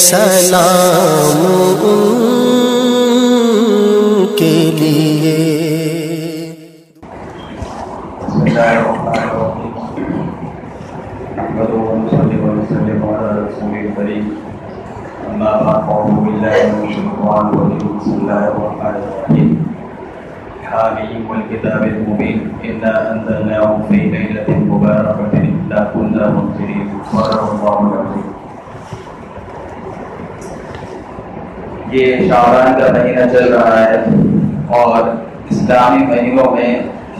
سلام ان کے لیے۔ بسم اللہ الرحمن الرحیم، نحمده ونصلي ونسلم على رسوله الكريم، اما بعد فاعوذ بالله من الشیطان الرجیم، بسم اللہ الرحمن الرحیم، حامیم والکتاب المبین، انا انزلناه فی لیلۃ مبارکۃ انا كنا منذرین، صدق اللہ العظیم۔ یہ شعبان کا مہینہ چل رہا ہے اور اسلامی مہینوں میں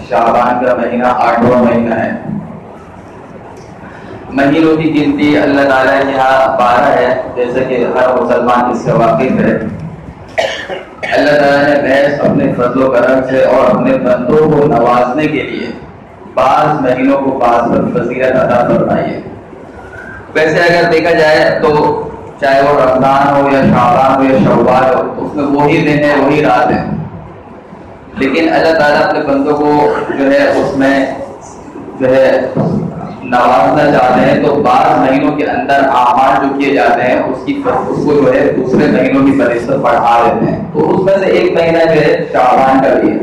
شعبان کا مہینہ 8واں مہینہ ہے۔ مہینوں کی گنتی اللہ تعالیٰ کے یہاں 12 ہے، جیسا کہ ہر مسلمان اس سے واقف ہے۔ اللہ تعالیٰ نے محض اپنے فضل و کرم سے اور اپنے بندوں کو نوازنے کے لیے بعض مہینوں کو بعض پر فضیلت عطا فرمائی ہے۔ ویسے اگر دیکھا جائے تو چاہے وہ رمضان ہو یا شعبان ہو یا شوال ہو، اس میں وہی دن ہے، وہی رات ہے، لیکن اللہ تعالیٰ اپنے بندوں کو جو ہے اس میں جو ہے نوازنا چاہتے ہیں، تو بعض مہینوں کے اندر اعمال جو کیے جاتے ہیں اس کو جو ہے دوسرے مہینوں کی بنسبت بڑھا دیتے ہیں۔ تو اس میں سے ایک مہینہ جو ہے شعبان کا بھی ہے۔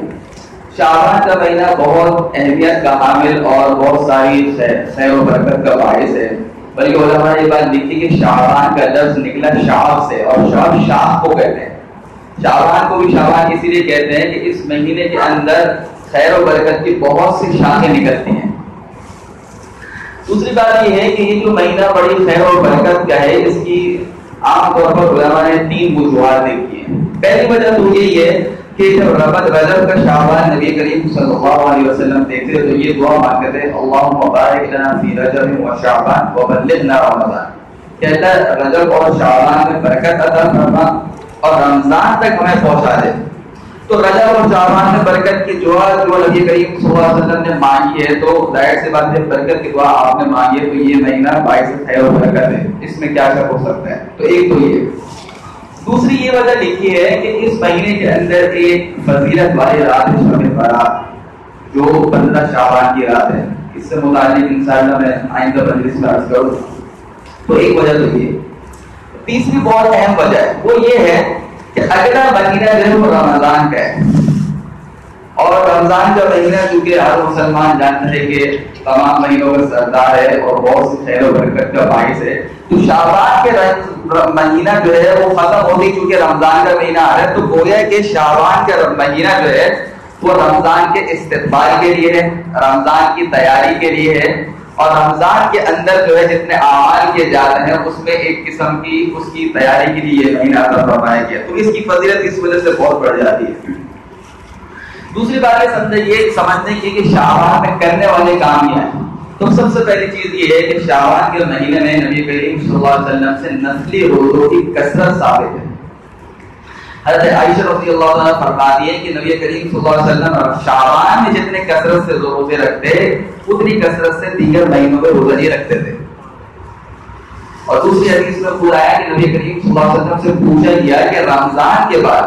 شعبان کا مہینہ بہت اہمیت کا حامل اور بہت ساری خیر و برکت کا باعث ہے، بلکہ علماء نے یہ بات لکھی کہ شعبان کا لفظ نکلا شعب سے، اور شعب شاخ کو کہتے ہیں۔ شعبان کو بھی شعبان اسی لیے کہتے ہیں کہ اس مہینے کے اندر خیر و برکت کی بہت سی شاخیں نکلتی ہیں۔ دوسری بات یہ ہے کہ یہ جو مہینہ بڑی خیر و برکت کا ہے، اس کی عام طور پر علماء نے 3 وجوہات دیکھی ہیں۔ پہلی وجہ تو یہی ہے کہ جب رجب کا شعبان نبی کریم صلی اللہ علیہ وسلم دیکھتے تو یہ دعا مانگتے تھے، اللہم بارک لنا فی رجب و شعبان وبلغنا رمضان، کہ اللہ رجب اور شعبان میں برکت عطا فرما اور رمضان تک ہمیں پہنچا دے۔ تو رجب اور شعبان میں برکت کی دعا جو نبی کریم صلی اللہ علیہ وسلم نے مانگی ہے، تو ظاہر سی بات ہے برکت کی دعا آپ نے مانگی ہے تو یہ مہینہ باعث خیر و برکت ہے، اس میں کیا شک ہو سکتا ہے؟ تو ایک تو یہ۔ دوسری یہ وجہ لکھی ہے کہ اس مہینے کے اندر ایک فضیلت والی رات ہے، شب برات، جو 15 شعبان کی رات ہے۔ اس سے متعلق انشاءاللہ میں آئندہ مجلس میں عرض کروں۔ تو ایک وجہ تو یہ۔ تیسری بہت اہم وجہ ہے، وہ یہ ہے کہ اگلا مہینہ جو ہے وہ رمضان کا ہے، اور رمضان کا مہینہ چونکہ ہر مسلمان جانتے ہیں کہ تمام مہینوں کا سردار ہے اور بہت سی خیر و برکت کا باعث ہے، تو شعبان کے مہینہ جو ہے وہ ختم ہوتی چونکہ رمضان کا مہینہ آ رہا ہے، تو گویا کہ شعبان کا مہینہ جو ہے وہ رمضان کے استقبال کے لیے ہے، رمضان کی تیاری کے لیے ہے، اور رمضان کے اندر جو ہے جتنے اعمال کیے جاتے ہیں اس میں ایک قسم کی اس کی تیاری کے لیے یہ مہینہ عطا فرمایا گیا، تو اس کی فضیلت اس وجہ سے بہت بڑھ جاتی ہے۔ دوسری بات یہ سمجھنے کی کہ شعبان میں کرنے والے کام یہ ہیں، تو سب سے پہلی چیز یہ ہے کہ شعبان کے مہینے میں نبی کریم صلی اللہ علیہ وسلم سے نفلی روزوں کی کثرت ثابت ہے۔ حضرت عائشہ رضی اللہ عنہ فرماتی ہے کہ نبی کریم صلی اللہ علیہ وسلم شعبان میں جتنے کثرت سے روزے رکھتے اتنی کثرت سے دیگر مہینوں میں روزے نہیں رکھتے تھے۔ اور دوسری حدیث میں پورا ہے کہ نبی کریم صلی اللہ علیہ وسلم سے پوچھا گیا کہ رمضان کے بعد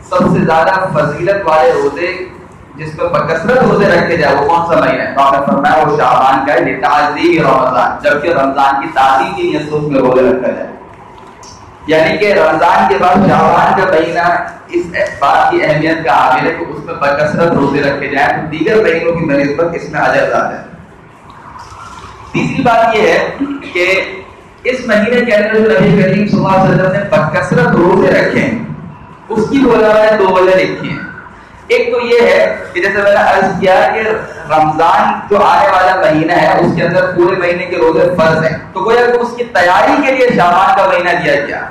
سب سے زیادہ فضیلت والے روزے جس پر بکثرت روزے رکھے جائے وہ کون سا مہینہ ہے؟ تو آپ نے فرمایا وہ شعبان کا ہے، لتعظیم رمضان، جبکہ رمضان کی تعظیم کی نیت سے اس میں روزے رکھا جائے، یعنی کہ رمضان کے بعد شعبان کا مہینہ اس بات کی اہمیت کا حامل ہے کہ اس میں بکثرت روزے رکھے جائیں، تو دیگر مہینوں کی بنسبت اس میں اجر زیادہ ہے۔ تیسری بات یہ ہے کہ اس مہینے کے اندر جو نبی کریم صلی اللہ علیہ وسلم نے بکثرت روزے رکھے اس کی علماء نے 2 وجہ لکھی ہیں۔ ایک تو یہ ہے کہ جیسے میں نے عرض کیا کہ رمضان جو آنے والا مہینہ ہے اس کے اندر پورے مہینے کے روزے فرض ہیں، تو گویا کہ اس کی تیاری کے لیے شعبان کا مہینہ دیا گیا۔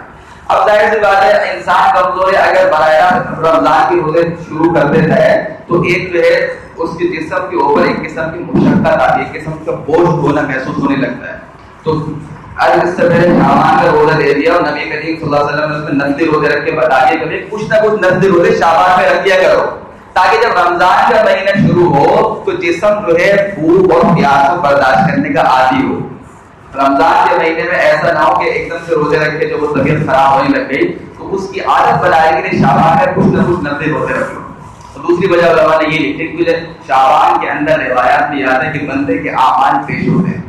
اب ظاہر سی بات ہے انسان کمزور ہے، اگر براہ راست رمضان کے روزے شروع کر دیتا ہے تو ایک جو ہے اس کے جسم کے اوپر ایک قسم کی مشقت آتی ہے، ایک قسم کا بوجھ ہونا محسوس ہونے لگتا ہے۔ تو آج اس سے پہلے شعبان کا روزہ دے دیا اور نبی کریم صلی اللہ علیہ وسلم نے اس میں نفلی روزے رکھ کے بتا دیا کہ کچھ نہ کچھ نفلی روزے شعبان میں رکھ دیا کرو، تاکہ جب رمضان کا مہینہ شروع ہو تو جسم جو ہے بھوک اور پیاس کو برداشت کرنے کا عادی ہو۔ رمضان کے مہینے میں ایسا نہ ہو کہ ایک دم سے روزے رکھ کے جو وہ طبیعت خراب ہونے لگ گئی، تو اس کی عادت بنانے کے لیے شعبان میں کچھ نہ کچھ نفلی روزے رکھ لو۔ دوسری وجہ علماء نے یہ لکھی کہ شعبان کے اندر روایات میں یاد ہے کہ بندے کے اعمال پیش ہوتے ہیں،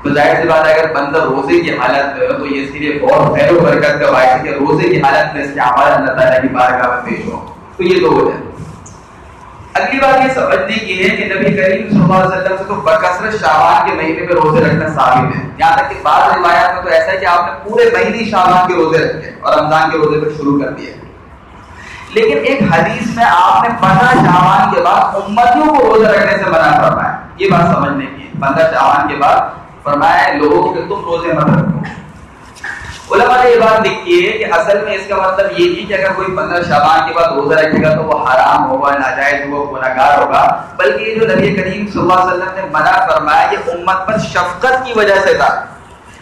تو ظاہر سی بات ہے اگر بندہ روزے کی حالت میں ہو تو یہ اس کے لیے بہت خیر و برکت کا باعث ہے کہ روزے کی حالت میں اس کے اعمال اللہ تعالیٰ کی بارگاہ میں پیش ہو. تو یہ دو وجہ. اگلی بات یہ سمجھنے کی ہے کہ نبی کریم صلی اللہ علیہ وسلم سے تو بکثرت شعبان کے مہینے میں روزے رکھنا ثابت ہے. یہاں تک کہ بعض روایات میں تو ایسا ہے کہ آپ نے پورے مہینے شعبان کے روزے رکھے اور رمضان کے روزے پہ شروع کر دیے. لیکن ایک حدیث میں آپ نے 15 شعبان کے بعد امتیوں کو روزہ رکھنے سے منع فرمایا. یہ بات سمجھنے کی ہے. 15 شعبان کے بعد فرمایا لوگوں کہ تم روزے مت رکھو. علماء نے یہ بات لکھی ہے کہ اصل میں اس کا مطلب یہ نہیں کہ اگر کوئی 15 شعبان کے بعد روزہ رکھے گا تو وہ حرام ہوگا, ناجائز ہوگا, گنہگار ہوگا, بلکہ یہ جو نبی کریم صلی اللہ علیہ وسلم نے منع فرمایا یہ امت پر شفقت کی وجہ سے تھا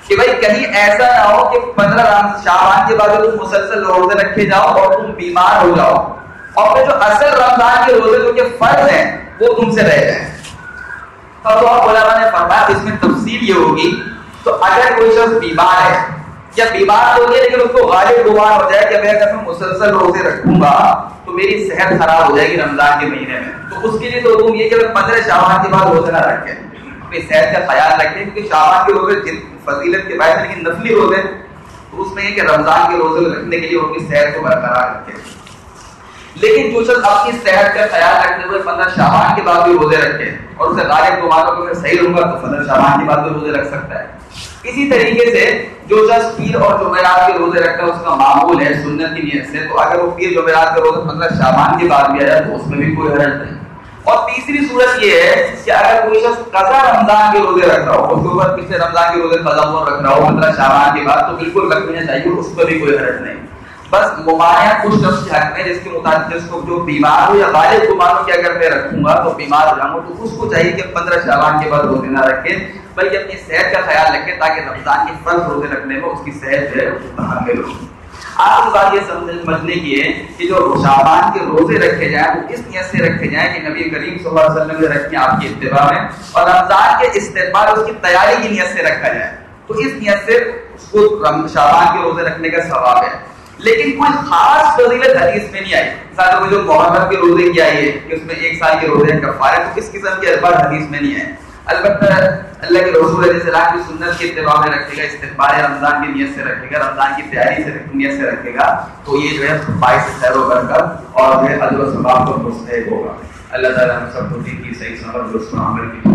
کہ بھائی کہیں ایسا نہ ہو کہ 15 شعبان کے بعد تم مسلسل روزے رکھے جاؤ اور تم بیمار ہو جاؤ اور پھر جو اصل رمضان کے روزے جو کہ فرض ہیں وہ تم سے رہ جائیں. اور علماء نے فرمایا اس میں تفصیل یہ ہوگی تو اگر کوئی شخص بیمار ہے یا بیمار ہو گیا لیکن اس کو غالب گمان ہو جائے کہ اگر میں مسلسل روزے رکھوں گا تو میری صحت خراب ہو جائے گی رمضان کے مہینے میں, تو اس کے لیے تو حکم یہ کہ 15 شعبان کے بعد روزے نہ رکھیں, اپنی صحت کا خیال رکھیں کیونکہ شعبان کے روزے فضیلت کے باعث لیکن نفلی روزے تو اس میں یہ کہ رمضان کے روزے رکھنے کے لیے اپنی صحت کو برقرار رکھیں. لیکن جو شخص اپنی صحت کا خیال رکھتے ہوئے 15 شعبان کے بعد بھی روزے رکھے اور اسے غالب گمان ہو کہ صحیح رہوں گا تو 15 شعبان کے بعد بھی روزے رکھ سکتا ہے. اسی طریقے سے جو شخص پیر اور جمعرات کے روزے رکھتا ہے اس کا معمول ہے سنت کی نیت سے, تو اگر وہ پیر جمعرات کے روزے 15 شعبان کے بعد بھی آیا تو اس میں بھی کوئی حرج نہیں. اور تیسری صورت یہ ہے کہ اگر کوئی شخص قضا رمضان کے روزے رکھ رہا ہو, اس کے اوپر پچھلے رمضان کے روزے قضا رکھ رہا ہو 15 شعبان کے بعد تو بالکل رکھنا چاہیے, اس پر بھی کوئی حرج نہیں. بس ممانعت اس شخص کے حق میں جس کے مطابق جس کو جو بیمار ہو یا غالب گمان ہو کہ اگر میں رکھوں گا تو بیمار ہو جاؤں گا, تو اس کو چاہیے کہ 15 شعبان کے بعد روزے نہ رکھے بلکہ اپنی صحت کا خیال رکھے تاکہ رمضان کے فرض روزے رکھنے میں اس کی صحت جو ہے حامل ہو. آخری بات یہ سمجھنے کی ہے کہ جو شعبان کے روزے رکھے جائیں وہ اس نیت سے رکھے جائیں کہ نبی کریم صلی اللہ علیہ وسلم نے رکھے آپ کی اتباع میں, اور رمضان کے استقبال اس کی تیاری کی نیت سے رکھا جائے تو اس نیت سے اس کو شعبان کے روزے رکھنے کا ثواب ہے. لیکن کوئی خاص فضیلت حدیث میں نہیں آئی. ساتھ میں جو محرم کے روزے کی آئی ہے کہ اس میں 1 سال کے روزے ہیں کفارہ, تو اس قسم کے الفاظ حدیث میں نہیں آئے. البتہ اللہ کے رسول علیہ السلام کی سنت کی اتباع میں رکھے گا, استقبال رمضان کی نیت سے رکھے گا, رمضان کی تیاری سے نیت سے رکھے گا, تو یہ جو ہے باعث خیر و برکت اور جو ہے اجر و ثواب کو مستحق ہوگا. اللہ تعالیٰ ہم سب کو دین کی صحیح سمجھ اور اس پر عمل کی